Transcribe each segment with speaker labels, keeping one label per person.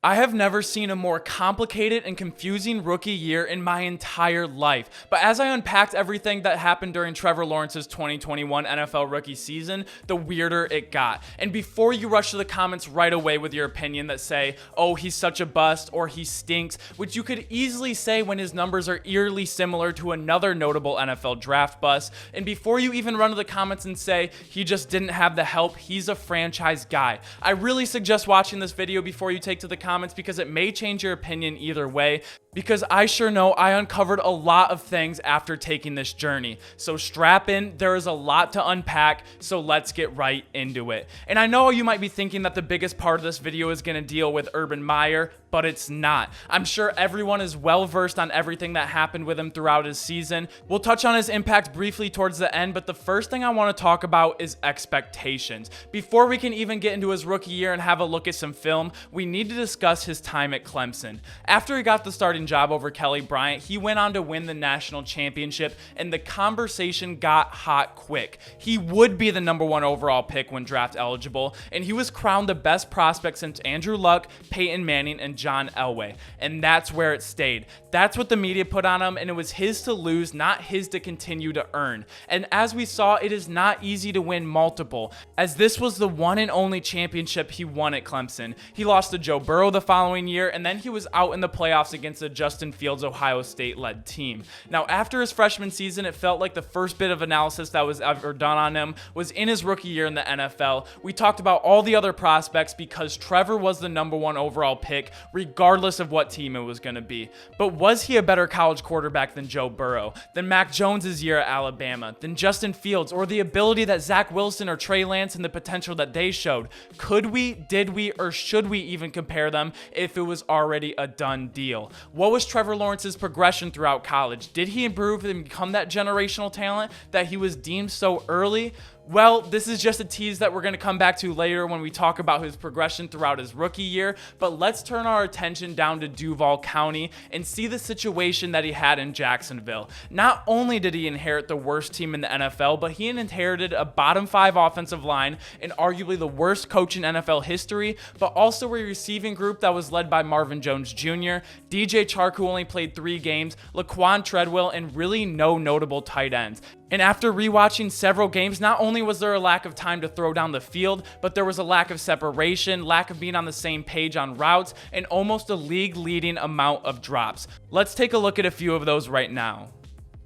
Speaker 1: I have never seen a more complicated and confusing rookie year in my entire life. But as I unpacked everything that happened during Trevor Lawrence's 2021 NFL rookie season, the weirder it got. And before you rush to the comments right away with your opinion that say, oh, he's such a bust or he stinks, which you could easily say when his numbers are eerily similar to another notable NFL draft bust, and before you even run to the comments and say he just didn't have the help, he's a franchise guy, I really suggest watching this video before you take to the comments, because it may change your opinion either way, because I sure know I uncovered a lot of things after taking this journey. So strap in, there is a lot to unpack, so let's get right into it. And I know you might be thinking that the biggest part of this video is going to deal with Urban Meyer, but it's not. I'm sure everyone is well versed on everything that happened with him throughout his season. We'll touch on his impact briefly towards the end, but the first thing I want to talk about is expectations. Before we can even get into his rookie year and have a look at some film, we need to discuss his time at Clemson. After he got the starting job over Kelly Bryant, he went on to win the national championship, and the conversation got hot quick. He would be the #1 overall pick when draft eligible, and he was crowned the best prospect since Andrew Luck, Peyton Manning, and John Elway, and that's where it stayed. That's what the media put on him, and it was his to lose, not his to continue to earn. And as we saw, it is not easy to win multiple, as this was the one and only championship he won at Clemson. He lost to Joe Burrow the following year, and then he was out in the playoffs against the Justin Fields Ohio State-led team. Now, after his freshman season, it felt like the first bit of analysis that was ever done on him was in his rookie year in the NFL. We talked about all the other prospects because Trevor was the #1 overall pick, regardless of what team it was going to be. But was he a better college quarterback than Joe Burrow, than Mac Jones' year at Alabama, than Justin Fields, or the ability that Zach Wilson or Trey Lance and the potential that they showed? Could we, did we, or should we even compare them if it was already a done deal? What was Trevor Lawrence's progression throughout college? Did he improve and become that generational talent that he was deemed so early? Well, this is just a tease that we're going to come back to later when we talk about his progression throughout his rookie year, but let's turn our attention down to Duval County and see the situation that he had in Jacksonville. Not only did he inherit the worst team in the NFL, but he inherited a bottom 5 offensive line and arguably the worst coach in NFL history, but also a receiving group that was led by Marvin Jones Jr., DJ Chark, who only played 3 games, Laquan Treadwell, and really no notable tight ends. And after rewatching several games, not only was there a lack of time to throw down the field, but there was a lack of separation, lack of being on the same page on routes, and almost a league-leading amount of drops. Let's take a look at a few of those right now.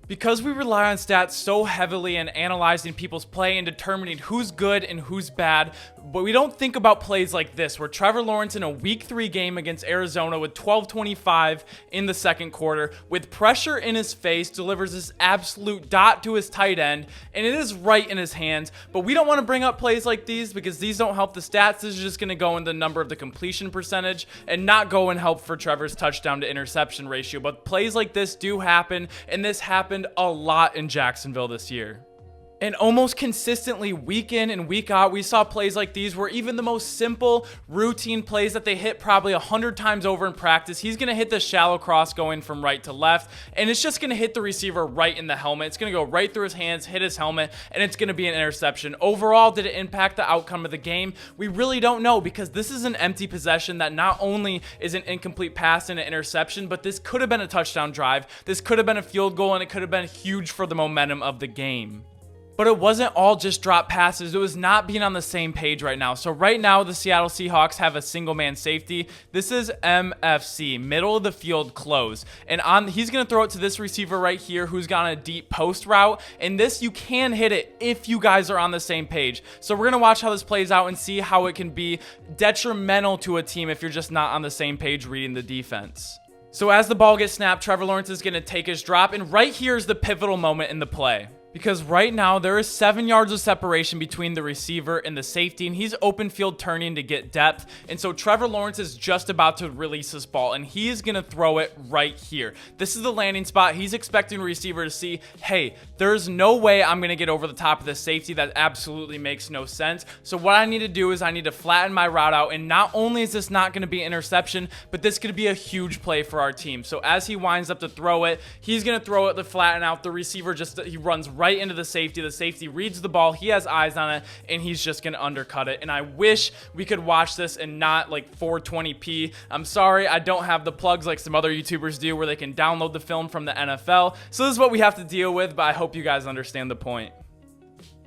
Speaker 1: Because we rely on stats so heavily in analyzing people's play and determining who's good and who's bad, but we don't think about plays like this, where Trevor Lawrence in a Week 3 game against Arizona with 12:25 in the second quarter, with pressure in his face, delivers this absolute dot to his tight end, and it is right in his hands. But we don't want to bring up plays like these because these don't help the stats. This is just going to go in the number of the completion percentage and not go and help for Trevor's touchdown to interception ratio. But plays like this do happen, and this happened a lot in Jacksonville this year. And almost consistently, week in and week out, we saw plays like these where even the most simple routine plays that they hit probably 100 times over in practice, he's going to hit the shallow cross going from right to left, and it's just going to hit the receiver right in the helmet. It's going to go right through his hands, hit his helmet, and it's going to be an interception. Overall, did it impact the outcome of the game? We really don't know, because this is an empty possession that not only is an incomplete pass and an interception, but this could have been a touchdown drive. This could have been a field goal, and it could have been huge for the momentum of the game. But it wasn't all just drop passes. It was not being on the same page right now. So right now, the Seattle Seahawks have a single man safety. This is MFC, middle of the field close. And he's going to throw it to this receiver right here who's got a deep post route. And this, you can hit it if you guys are on the same page. So we're going to watch how this plays out and see how it can be detrimental to a team if you're just not on the same page reading the defense. So as the ball gets snapped, Trevor Lawrence is going to take his drop. And right here is the pivotal moment in the play. Because right now, there is 7 yards of separation between the receiver and the safety, and he's open field turning to get depth. And so Trevor Lawrence is just about to release this ball, and he is going to throw it right here. This is the landing spot. He's expecting a receiver to see, hey, there's no way I'm going to get over the top of the safety. That absolutely makes no sense. So what I need to do is I need to flatten my route out, and not only is this not going to be an interception, but this could be a huge play for our team. So as he winds up to throw it, he's going to throw it to flatten out. The receiver he runs right right into the safety. The safety reads the ball, he has eyes on it, and he's just gonna undercut it. And I wish we could watch this and not like 420p. I'm sorry, I don't have the plugs like some other YouTubers do where they can download the film from the NFL. So this is what we have to deal with, but I hope you guys understand the point.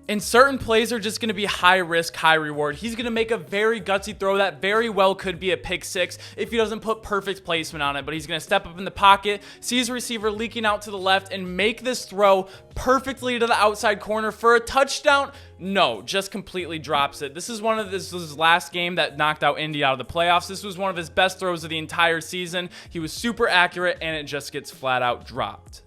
Speaker 1: And certain plays are just going to be high risk, high reward. He's going to make a very gutsy throw that very well could be a pick six if he doesn't put perfect placement on it. But he's going to step up in the pocket, sees a receiver leaking out to the left, and make this throw perfectly to the outside corner for a touchdown. No, just completely drops it. This was his last game that knocked out Indy out of the playoffs. This was one of his best throws of the entire season. He was super accurate, and it just gets flat out dropped.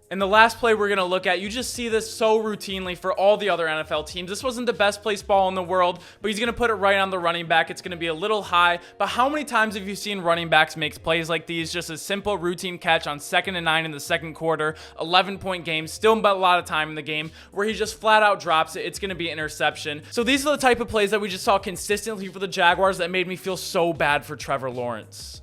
Speaker 1: And the last play we're going to look at, you just see this so routinely for all the other NFL teams. This wasn't the best placed ball in the world, but he's going to put it right on the running back. It's going to be a little high, but how many times have you seen running backs make plays like these? Just a simple routine catch on 2nd and 9 in the second quarter, 11-point game, still a lot of time in the game, where he just flat out drops it. It's going to be an interception. So these are the type of plays that we just saw consistently for the Jaguars that made me feel so bad for Trevor Lawrence.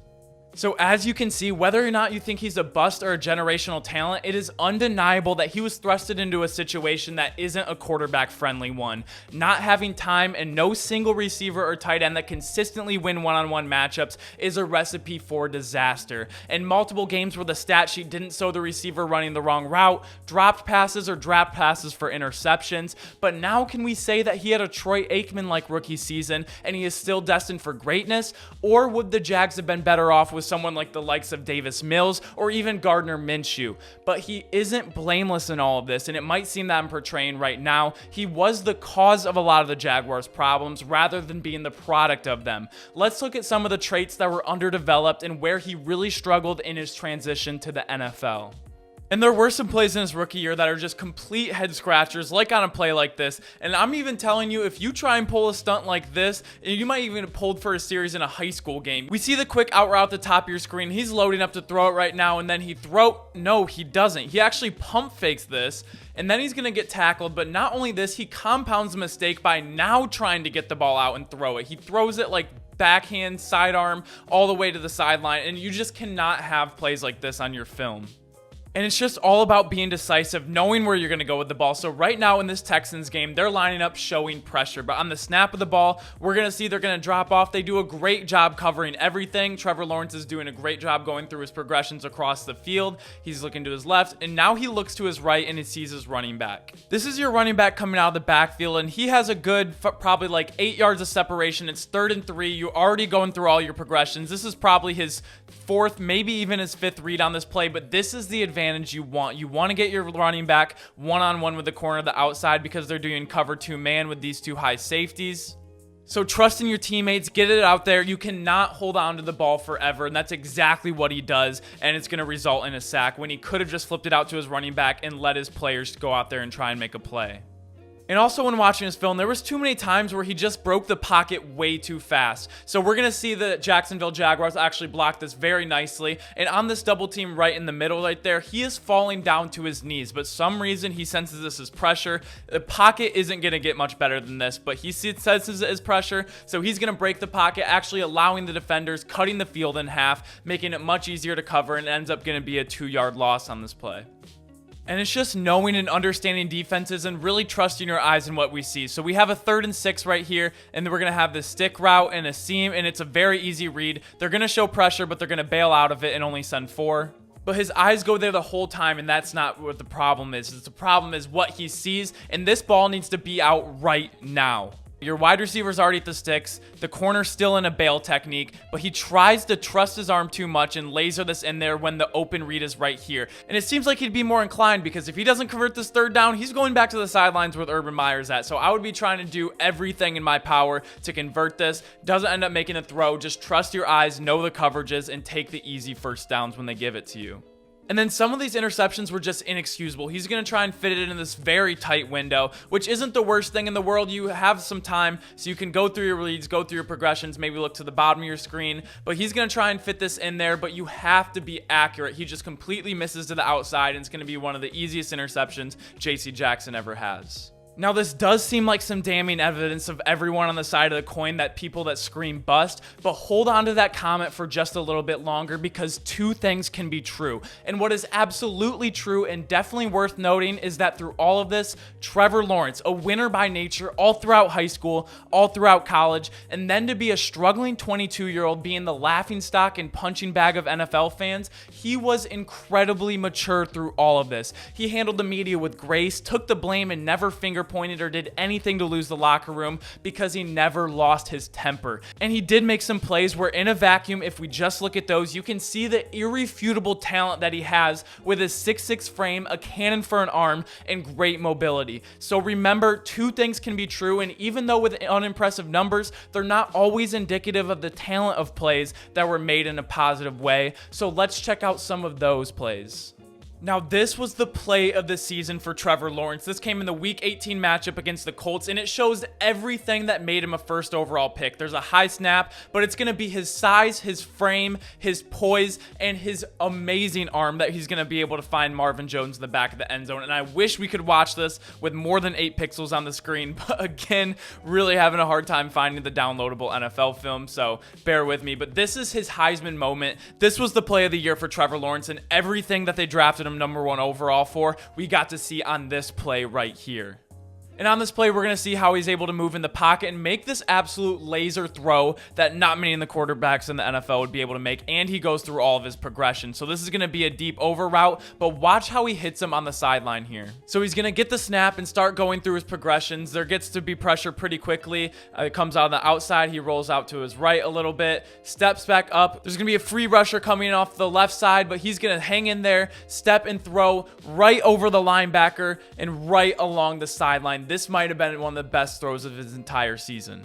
Speaker 1: So as you can see, whether or not you think he's a bust or a generational talent, it is undeniable that he was thrusted into a situation that isn't a quarterback-friendly one. Not having time and no single receiver or tight end that consistently win one-on-one matchups is a recipe for disaster. And multiple games where the stat sheet didn't show the receiver running the wrong route, dropped passes or draft passes for interceptions. But now can we say that he had a Troy Aikman-like rookie season and he is still destined for greatness? Or would the Jags have been better off with someone like the likes of Davis Mills or even Gardner Minshew? But he isn't blameless in all of this, and it might seem that I'm portraying right now. He was the cause of a lot of the Jaguars' problems rather than being the product of them. Let's look at some of the traits that were underdeveloped and where he really struggled in his transition to the NFL. And there were some plays in his rookie year that are just complete head scratchers, like on a play like this. And I'm even telling you, if you try and pull a stunt like this, you might even have pulled for a series in a high school game. We see the quick out route at the top of your screen. He's loading up to throw it right now, and then no, he doesn't. He actually pump fakes this, and then he's going to get tackled. But not only this, he compounds the mistake by now trying to get the ball out and throw it. He throws it like backhand, sidearm, all the way to the sideline, and you just cannot have plays like this on your film. And it's just all about being decisive, knowing where you're going to go with the ball. So right now in this Texans game, they're lining up showing pressure. But on the snap of the ball, we're going to see they're going to drop off. They do a great job covering everything. Trevor Lawrence is doing a great job going through his progressions across the field. He's looking to his left, and now he looks to his right and he sees his running back. This is your running back coming out of the backfield, and he has a good, probably like 8 yards of separation. It's 3rd and 3. You're already going through all your progressions. This is probably his 4th, maybe even his 5th read on this play, but this is the advantage you want. You want to get your running back one-on-one with the corner of the outside because they're doing cover 2 man with these 2 high safeties. So trust in your teammates, get it out there. You cannot hold on to the ball forever, and that's exactly what he does, and it's going to result in a sack when he could have just flipped it out to his running back and let his players go out there and try and make a play. And also when watching his film, there was too many times where he just broke the pocket way too fast. So we're going to see the Jacksonville Jaguars actually block this very nicely. And on this double team right in the middle right there, he is falling down to his knees. But some reason he senses this as pressure. The pocket isn't going to get much better than this, but he senses it as pressure. So he's going to break the pocket, actually allowing the defenders, cutting the field in half, making it much easier to cover, and ends up going to be a 2-yard loss on this play. And it's just knowing and understanding defenses and really trusting your eyes in what we see. So we have a 3rd and 6 right here, and then we're going to have this stick route and a seam, and it's a very easy read. They're going to show pressure, but they're going to bail out of it and only send 4. But his eyes go there the whole time, and that's not what the problem is. The problem is what he sees, and this ball needs to be out right now. Your wide receiver's already at the sticks. The corner's still in a bail technique, but he tries to trust his arm too much and laser this in there when the open read is right here. And it seems like he'd be more inclined because if he doesn't convert this 3rd down, he's going back to the sidelines where Urban Meyer's at. So I would be trying to do everything in my power to convert this. Doesn't end up making a throw. Just trust your eyes, know the coverages, and take the easy first downs when they give it to you. And then some of these interceptions were just inexcusable. He's going to try and fit it in this very tight window, which isn't the worst thing in the world. You have some time, so you can go through your reads, go through your progressions, maybe look to the bottom of your screen. But he's going to try and fit this in there, but you have to be accurate. He just completely misses to the outside, and it's going to be one of the easiest interceptions JC Jackson ever has. Now, this does seem like some damning evidence of everyone on the side of the coin, that people that scream bust, but hold on to that comment for just a little bit longer, because two things can be true. And what is absolutely true and definitely worth noting is that through all of this, Trevor Lawrence, a winner by nature all throughout high school, all throughout college, and then to be a struggling 22-year-old being the laughingstock and punching bag of NFL fans, he was incredibly mature through all of this. He handled the media with grace, took the blame, and never finger-pointed or did anything to lose the locker room, because he never lost his temper. And he did make some plays where, in a vacuum, if we just look at those, you can see the irrefutable talent that he has with his 6'6" frame, a cannon for an arm, and great mobility. So remember, two things can be true, and even though with unimpressive numbers, they're not always indicative of the talent of plays that were made in a positive way. So let's check out some of those plays. Now, this was the play of the season for Trevor Lawrence. This came in the Week 18 matchup against the Colts, and it shows everything that made him a first overall pick. There's a high snap, but it's going to be his size, his frame, his poise, and his amazing arm that he's going to be able to find Marvin Jones in the back of the end zone. And I wish we could watch this with more than 8 pixels on the screen, but again, really having a hard time finding the downloadable NFL film, so bear with me. But this is his Heisman moment. This was the play of the year for Trevor Lawrence, and everything that they drafted him number 1 overall for, we got to see on this play right here. And on this play, we're going to see how he's able to move in the pocket and make this absolute laser throw that not many in the quarterbacks in the NFL would be able to make, and he goes through all of his progression. So this is going to be a deep over route, but watch how he hits him on the sideline here. So he's going to get the snap and start going through his progressions. There gets to be pressure pretty quickly. It comes out on the outside. He rolls out to his right a little bit, steps back up. There's going to be a free rusher coming off the left side, but he's going to hang in there, step and throw right over the linebacker and right along the sideline. This might have been one of the best throws of his entire season.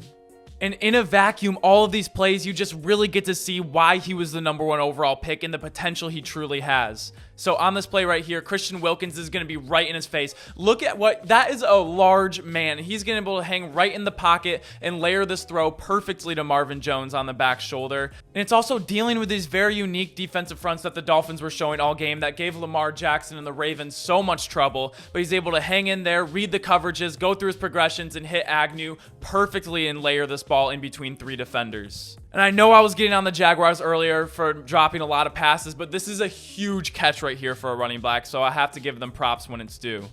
Speaker 1: And in a vacuum, all of these plays, you just really get to see why he was the number 1 overall pick and the potential he truly has. So on this play right here, Christian Wilkins is going to be right in his face. Look at what, that is a large man. He's going to be able to hang right in the pocket and layer this throw perfectly to Marvin Jones on the back shoulder. And it's also dealing with these very unique defensive fronts that the Dolphins were showing all game that gave Lamar Jackson and the Ravens so much trouble. But he's able to hang in there, read the coverages, go through his progressions, and hit Agnew perfectly and layer this ball in between 3 defenders. And I know I was getting on the Jaguars earlier for dropping a lot of passes, but this is a huge catch right here for a running back, so I have to give them props when it's due.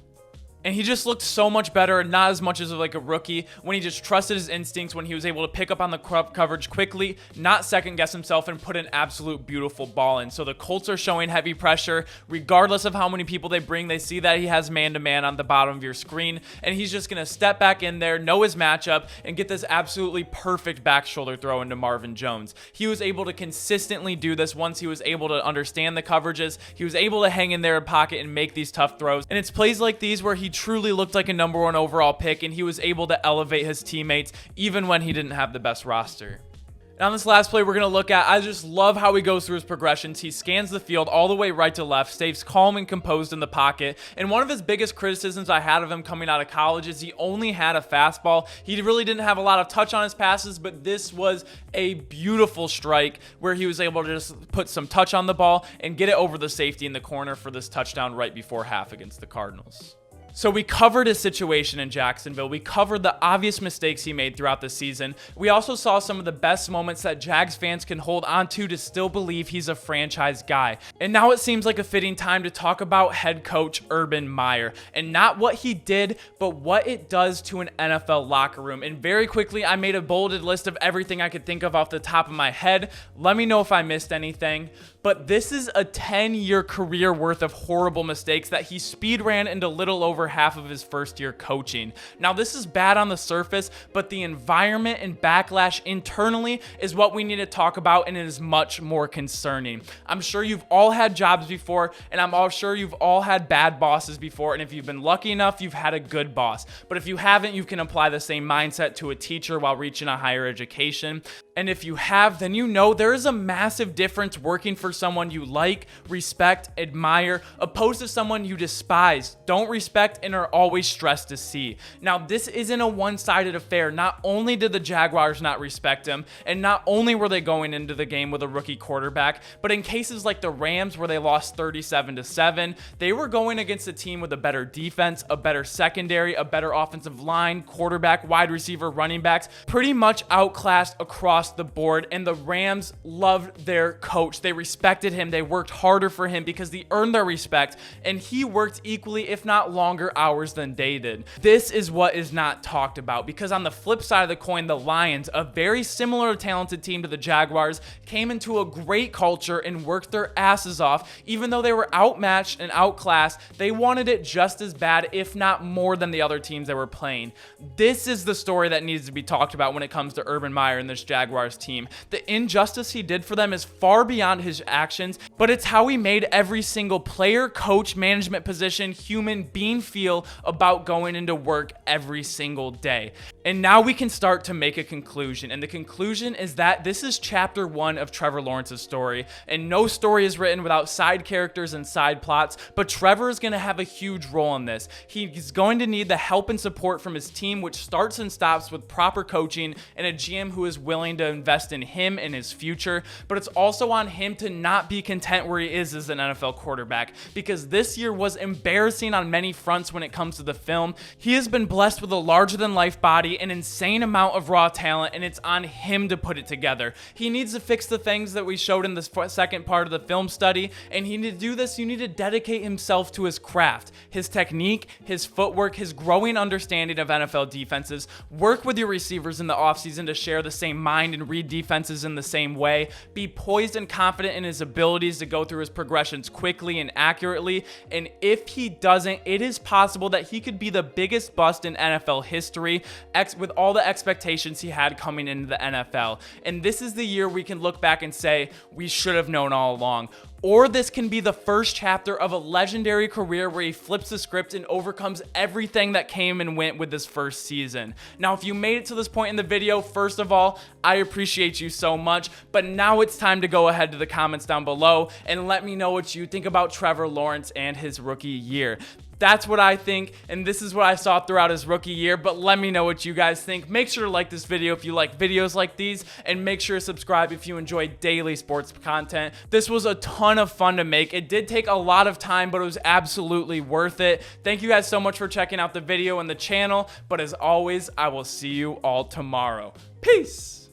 Speaker 1: And he just looked so much better, and not as much as like a rookie, when he just trusted his instincts, when he was able to pick up on the coverage quickly, not second guess himself, and put an absolute beautiful ball in. So the Colts are showing heavy pressure. Regardless of how many people they bring, they see that he has man-to-man on the bottom of your screen, and he's just going to step back in there, know his matchup, and get this absolutely perfect back shoulder throw into Marvin Jones. He was able to consistently do this once he was able to understand the coverages. He was able to hang in there in pocket and make these tough throws. And it's plays like these where he truly looked like a number 1 overall pick, and he was able to elevate his teammates even when he didn't have the best roster. And on this last play we're going to look at, I just love how he goes through his progressions. He scans the field all the way right to left, stays calm and composed in the pocket. And one of his biggest criticisms I had of him coming out of college is he only had a fastball. He really didn't have a lot of touch on his passes, but this was a beautiful strike where he was able to just put some touch on the ball and get it over the safety in the corner for this touchdown right before half against the Cardinals. So we covered his situation in Jacksonville. We covered the obvious mistakes he made throughout the season. We also saw some of the best moments that Jags fans can hold on to still believe he's a franchise guy. And now it seems like a fitting time to talk about head coach Urban Meyer, and not what he did, but what it does to an NFL locker room. And very quickly, I made a bolded list of everything I could think of off the top of my head. Let me know if I missed anything. But this is a 10-year career worth of horrible mistakes that he speed ran into little over half of his first year coaching. Now, this is bad on the surface, but the environment and backlash internally is what we need to talk about, and it is much more concerning. I'm sure you've all had jobs before, and I'm all sure you've all had bad bosses before, and if you've been lucky enough, you've had a good boss. But if you haven't, you can apply the same mindset to a teacher while reaching a higher education. And if you have, then you know there is a massive difference working for someone you like, respect, admire, opposed to someone you despise, don't respect, and are always stressed to see. Now, this isn't a one-sided affair. Not only did the Jaguars not respect him, and not only were they going into the game with a rookie quarterback, but in cases like the Rams where they lost 37-7, they were going against a team with a better defense, a better secondary, a better offensive line, quarterback, wide receiver, running backs, pretty much outclassed across the board. And the Rams loved their coach. They respected him. They worked harder for him because he earned their respect, and he worked equally, if not longer, hours than they did. This is what is not talked about, because on the flip side of the coin, the Lions, a very similar talented team to the Jaguars, came into a great culture and worked their asses off. Even though they were outmatched and outclassed, they wanted it just as bad, if not more, than the other teams they were playing. This is the story that needs to be talked about when it comes to Urban Meyer and this Jaguars team. The injustice he did for them is far beyond his actions, but it's how he made every single player, coach, management position, human being feel about going into work every single day. And now we can start to make a conclusion. And the conclusion is that this is chapter 1 of Trevor Lawrence's story. And no story is written without side characters and side plots, but Trevor is going to have a huge role in this. He's going to need the help and support from his team, which starts and stops with proper coaching and a GM who is willing to invest in him and his future. But it's also on him to not be content where he is as an NFL quarterback, because this year was embarrassing on many fronts when it comes to the film. He has been blessed with a larger than life body, an insane amount of raw talent, and it's on him to put it together. He needs to fix the things that we showed in the second part of the film study, and he need to do this. You need to dedicate himself to his craft, his technique, his footwork, his growing understanding of NFL defenses. Work with your receivers in the offseason to share the same mind and read defenses in the same way. Be poised and confident in his abilities to go through his progressions quickly and accurately. And if he doesn't, it is possible that he could be the biggest bust in NFL history, with all the expectations he had coming into the NFL. And this is the year we can look back and say, we should have known all along. Or this can be the first chapter of a legendary career where he flips the script and overcomes everything that came and went with this first season. Now, if you made it to this point in the video, first of all, I appreciate you so much. But now it's time to go ahead to the comments down below and let me know what you think about Trevor Lawrence and his rookie year. That's what I think, and this is what I saw throughout his rookie year, but let me know what you guys think. Make sure to like this video if you like videos like these, and make sure to subscribe if you enjoy daily sports content. This was a ton of fun to make. It did take a lot of time, but it was absolutely worth it. Thank you guys so much for checking out the video and the channel, but as always, I will see you all tomorrow. Peace!